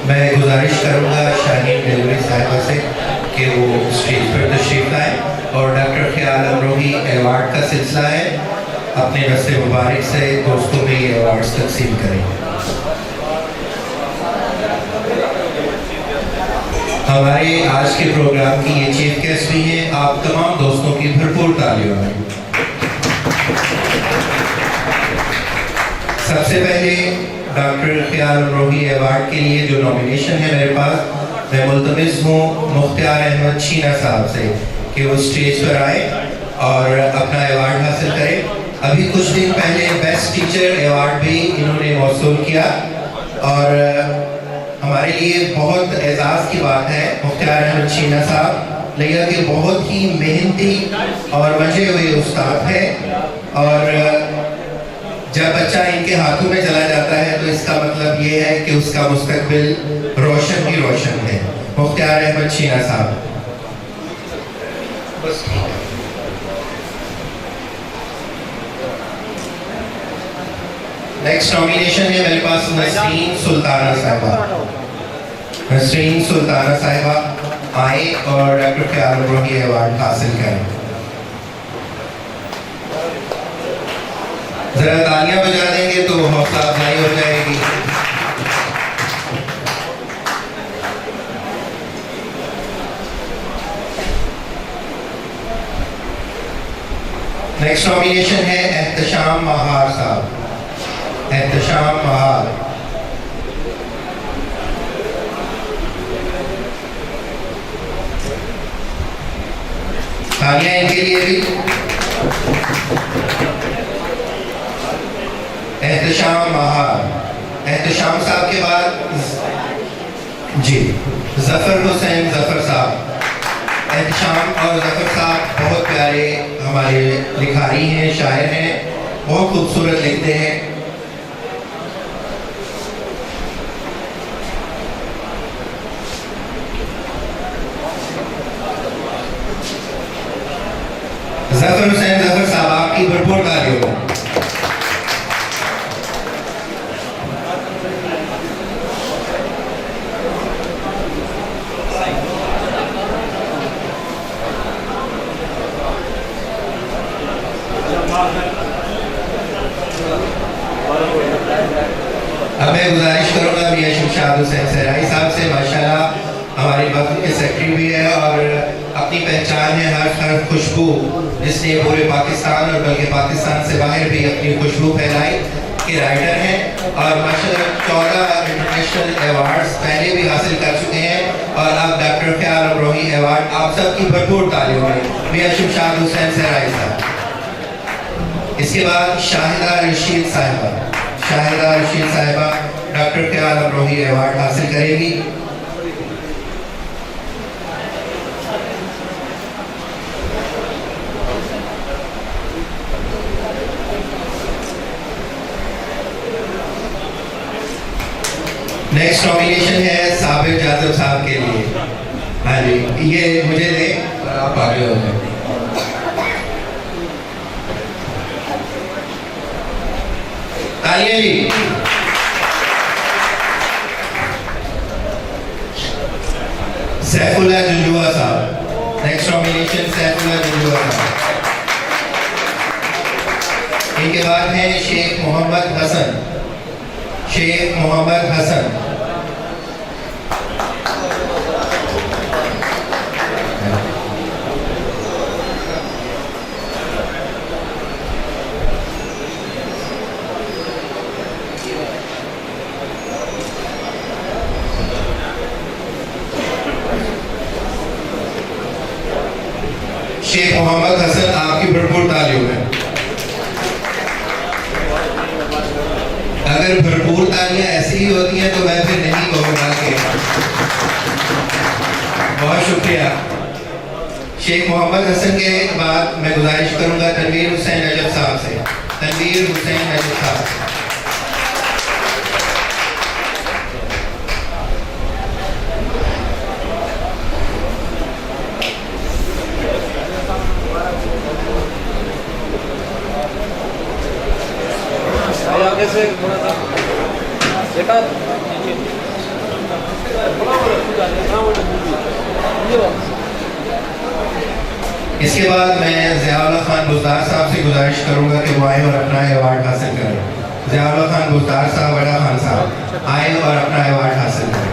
मैं गुजारिश करूँगा शाहीन डिलीवरी साहिबा से कि वो स्टेज पर तशरीफ लाएँ और डॉक्टर ख्याल अमरोही अवार्ड का सिलसिला है, अपने रस्ते मुबारक से दोस्तों में ये अवार्ड्स तकसीम करें। हमारे आज के प्रोग्राम की ये चीफ गेस्ट भी हैं, आप तमाम दोस्तों की भरपूर तालियों में। सबसे पहले डॉक्टर ख्याल अमरोही अवार्ड के लिए जो नॉमिनेशन है मेरे पास, मैं मुल्तमिस हूँ मुख्तार अहमद शीना साहब से कि वो स्टेज पर आए और अपना अवार्ड हासिल करें। अभी कुछ दिन पहले बेस्ट टीचर अवार्ड भी इन्होंने मौसूल किया और हमारे लिए बहुत एजाज़ की बात है। मुख्तार अहमद शीना साहब लिया कि बहुत ही मेहनती और मजे हुए उस्ताद है और जब बच्चा इनके हाथों में चला जाता है तो इसका मतलब ये है कि उसका मुस्तकबिल रोशन ही रोशन है। मुख्तार अहमद शीना साहब। नेक्स्ट नॉमिनेशन है मेरे पास नसरीन सुल्ताना साहिबा। नसरीन सुल्ताना साहिबा आए और डॉक्टर ख्याल अमरोही अवार्ड हासिल करें। जरा तालियां बजा देंगे तो हौसला अफजाई हो जाएगी। नेक्स्ट नॉमिनेशन है एहतशाम महार साहब। एहतशाम महार। तालियां इनके लिए भी। एहतशाम महार। एहतशाम साहब के बाद जी जफर हुसैन जफर साहब। एहतशाम और जफर साहब बहुत प्यारे हमारे लिखारी हैं, शायर हैं, बहुत खूबसूरत लिखते हैं। जफर हुसैन जफर साहब आपकी भरपूर तालियों में। अब मैं गुजारिश करूँगा मियां शमशाद हुसैन सहराई साहब से, माशाल्लाह हमारी वक्त के सेक्रेटरी भी है और अपनी पहचान है हर खुशबू, जिसने पूरे पाकिस्तान और बल्कि पाकिस्तान से बाहर भी अपनी खुशबू फैलाई के राइटर हैं और माशाल्लाह 14 इंटरनेशनल अवार्ड्स पहले भी हासिल कर चुके हैं और अब डॉक्टर ख्याल अमरोही अवार्ड आप सबकी भरपूर तालियों में मियां शमशाद हुसैन सहराई साहब। इसके बाद शाहिदा रशीद साहिबा। शाहिदा रशीद साहिबा डॉक्टर ख्याल अमरोही अवार्ड हासिल करेगी। नेक्स्ट नॉमिनेशन है साबिर जाज़ब साहब के लिए। हाँ जी, ये मुझे दे और आप आगे हो जाए। तालियां जी। सैफुल्लाह जुंजुआ साहब। नेक्स्ट नॉमिनेशन सैफुल्लाह जुंजुआ साहब। इनके बाद है शेख मोहम्मद हसन। शेख मोहम्मद हसन। शेख मोहम्मद हसन आपकी भरपूर तालियों में। अगर भरपूर तालियां ऐसी ही होती हैं तो मैं फिर नहीं कहूँगा कि बहुत शुक्रिया। शेख मोहम्मद हसन के बाद मैं गुजारिश करूंगा तनवीर हुसैन नजब साहब से। तनवीर हुसैन नजब साहब। आगे से थोड़ा सा इसके बाद मैं ज़ियाउल्लाह खान बुज़दार साहब से गुजारिश करूंगा कि वो आए और अपना अवार्ड हासिल करें। ज़ियाउल्लाह खान बुज़दार साहब, वड़ा खान साहब आए और अपना अवार्ड हासिल करें।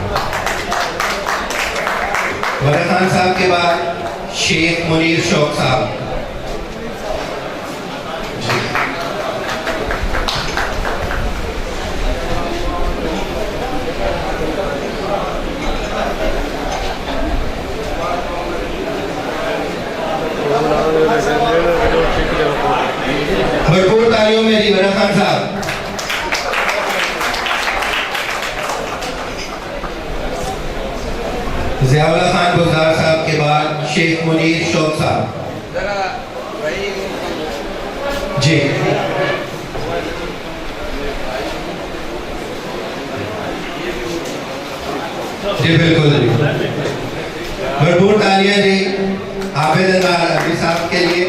वड़ा खान साहब के बाद शेख मुनीर शौक साहब। भरपूर तालियों में जी वड़ा खान साहब। ज़ियाउल्लाह खान बुज़दार साहब के बाद शेख मुनीर शौक साहब। जी जी बिल्कुल जी, भरपूर तालियां जी आबिद अली साहब के लिए।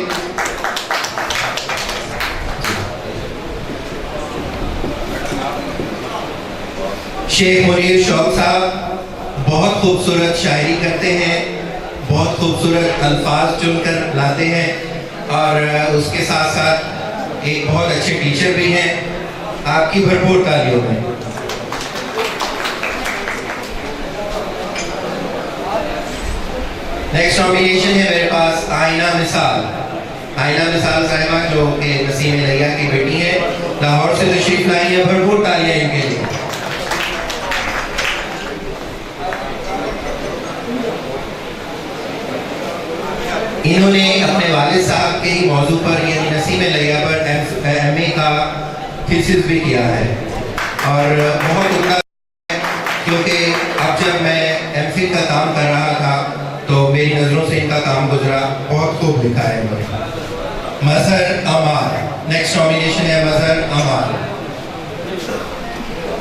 शेख मुनीर शौक साहब बहुत खूबसूरत शायरी करते हैं, बहुत खूबसूरत अल्फाज चुनकर लाते हैं और उसके साथ साथ एक बहुत अच्छे टीचर भी हैं। आपकी भरपूर तालियों में। नेक्स्ट नॉमिनेशन है मेरे पास आईना मिसाल। आईना मिसाल साहिबा जो कि नसीम लैया की बेटी है, लाहौर से तशरीफ लाई है। भरपूर तालियां इनके लिए। इन्होंने अपने वालिद साहब के ही मौजू पर यानी नसीम लैया पर MA का थीसिस भी किया है और बहुत उम्दा है, क्योंकि अब जब मैं MPhil का काम कर रहा था तो मेरी नज़रों से इनका काम गुजरा। बहुत खूब लिखा है इन्होंने। मजहर अमार, नेक्स्ट नॉमिनेशन है मजहर अमार।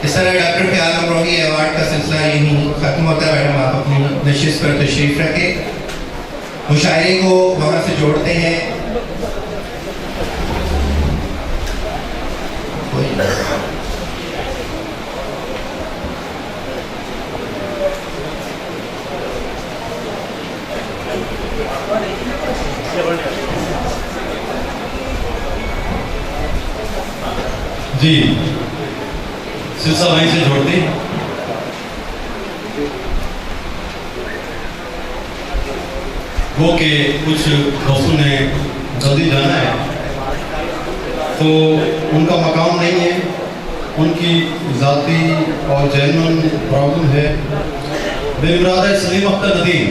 इस तरह डॉक्टर ख्याल अमरोही अवार्ड का सिलसिला यहीं ख़त्म होता है। मैडम आप अपनी नशिस्त पर तशरीफ़ रखें। मुशायरे को वहाँ से जोड़ते हैं। जी सिलसिला वहीं से जोड़ते हैं। वो के कुछ दोस्तों ने जल्दी जाना है तो उनका मकाम नहीं है, उनकी ज़ाती और जेन्युइन प्रॉब्लम है। बेमुराद है सलीम अख्तर नदीम,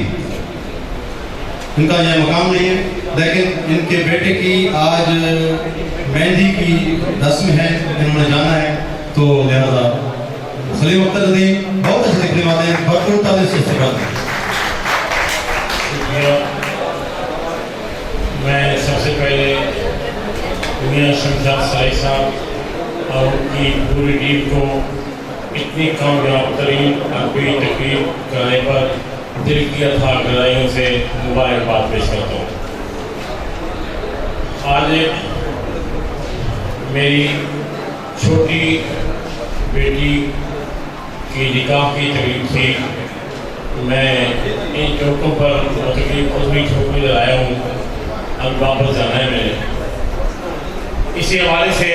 इनका यह मकाम नहीं है, लेकिन इनके बेटे की आज मेहंदी की रस्म है, इन्होंने जाना है तो लिहाजा सलीम अख्तर नदीम बहुत अच्छे लिखने वाले हैं। भरपूर ताली से इस्तेमाल। मैं सबसे पहले मियां शमशाद साई साहब और उनकी पूरी टीम को इतनी कामयाब तरीन अकबरी तकरीब कराने पर दिल की अथाह गहराइयों से मुबारकबाद पेश करता हूँ। आज मेरी छोटी बेटी की निकाह की तकरीब थी। मैं इन चौकों पर तकरीब उतनी छोटी लाया हूँ, अब वापस जाना है मैंने। इसी हवाले से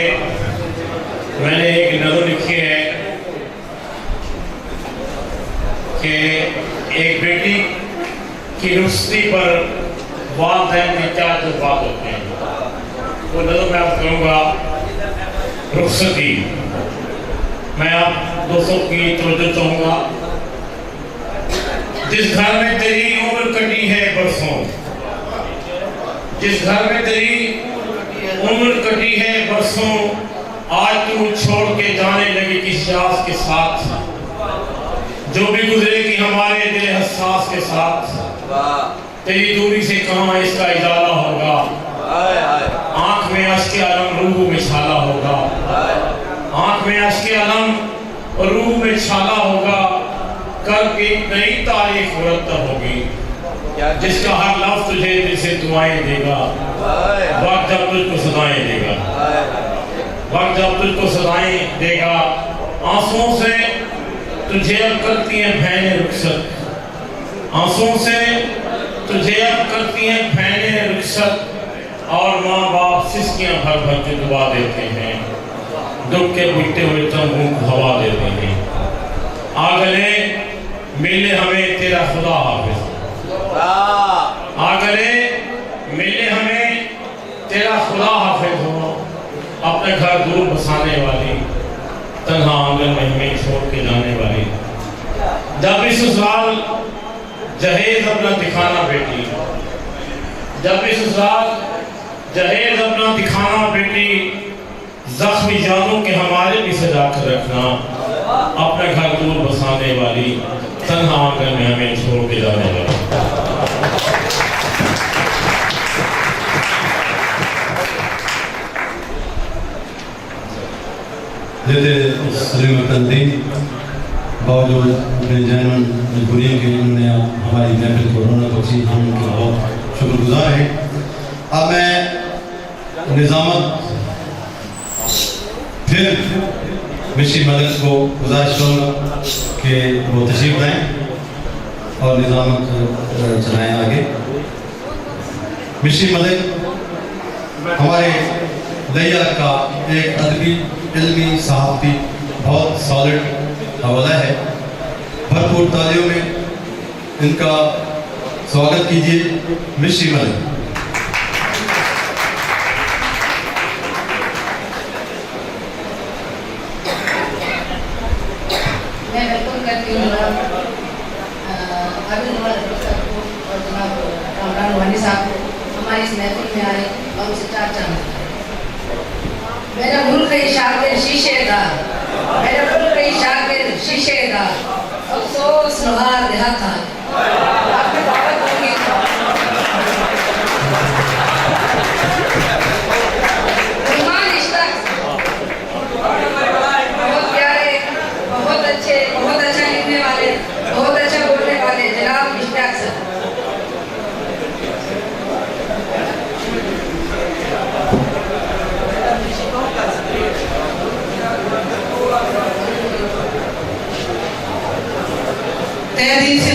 मैंने एक नज़र लिखी है कि एक बेटी की रुश्ती पर वालिदैन के क्या जज्बात होते हैं, वो नज़र मैं आप करूँगा। रुखसती, मैं आप दोस्तों की तवज्जो चाहूँगा। जिस घर में तेरी उम्र कटी है बरसों, जिस घर में तेरी उम्र कटी है बरसों, आज तू छोड़ के जाने लगी किस यास के साथ, जो भी गुजरेगी हमारे दिल हसास के साथ, तेरी दूरी से कहाँ इसका इजाला होगा, आंख में अश्क अलम रूह में छाला होगा, आंख में अश्क अलम रूह में छाला होगा, कल की नई तारीख मुरतब होगी, जिसका हर लफ्ज़ तुझे दिल से दुआएं देगा, वक्त जब तुझको सदाएं देगा, वक्त जब तुझको सदाएं देगा। आंसुओं से तुझे अब करती हैं बहनें रुखसत, आंसुओं से तुझे अब करती हैं बहनें रुखसत। मकसद और माँ बाप सिस्कियाँ भर भर के दुआ देते हैं, दुख के बुझते हुए तंबू को हवा देते हैं। आगले मिले हमें तेरा खुदा हाफिज, आगले मिले हमें तेरा खुदा हाफिज हो। अपने घर दूर बसाने वाली, तन्हा आंगन में हमें छोड़ के जाने वाली, जब भी ससुराल जहेज अपना दिखाना बेटी, जब भी ससुराल जहेज अपना दिखाना बेटी, जख्मी जानों के हमारे भी सजा कर रखना। अपने घर दूर बसाने वाली, तन्हा आंगन में हमें छोड़ के जाने वाली। बावजूद अपने जैन मजबूरियों के उन्होंने हमारी महफिल को रौनक बख्शी, हम उनके बहुत शुक्रगुजार हैं। अब मैं निज़ामत फिर मिश्री मलिक को गुजारिश करूँगा कि वो तशरीफ लाएँ और निज़ामत चलाएँ आगे। मिश्री मलिक हमारे लैया का एक अदबी, इल्मी, सहाफ़ती बहुत सॉलिड हवाला है। भरपूर तालियों में इनका स्वागत कीजिए मिश्री मलिक। मैं वेलकम करती हूँ और जनाब कामरान वानी साहब को हमारी इस महफिल में आए और उसे चार चांद। मेरा मुल्क शाकिर शीशे का, मेरा मुल्क शाकिर शीशे का, अफसोस नहार देहाता। आपकी दावत होगी मेहमान इश्ताक, बहुत प्यारे, बहुत अच्छे, बहुत अच्छा लिखने वाले, बहुत अच्छा बोलने वाले जनाब इश्ताक सर। तहे दिल से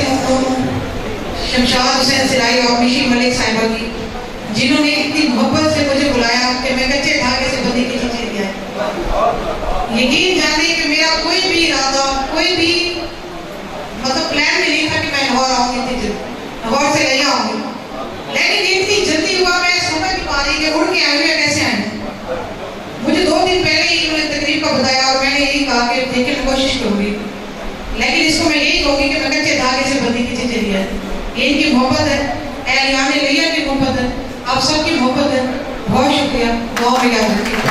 शमशाद हुसैन सिराई और मिश्री मलिक साहिबा की, जिन्होंने इतनी मोहब्बत से मुझे बुलाया कि मैं कच्चे धागे से बंधी की चीजें दिया। यकीन जाने कि मेरा कोई भी इरादा, कोई भी मतलब प्लान में नहीं था कि मैं लाहौर आऊंगी, लाहौर से नहीं आऊंगी, लेकिन इतनी जल्दी हुआ मैं समझ नहीं पा रही कि उड़ के आए हुए कैसे आए। मुझे 2 दिन पहले ही उन्होंने तकरीब का बताया और मैंने यही कहा कि देखने की कोशिश करूंगी, लेकिन इसको मैं यही कहूँगी कि मैं कच्चे धागे से बंधी की चीजें दिया है। ये इनकी मोहब्बत है, एहलियान लैया की मोहब्बत है, आप सबकी मोहब्बत है। बहुत शुक्रिया, दुआ में याद रखिए।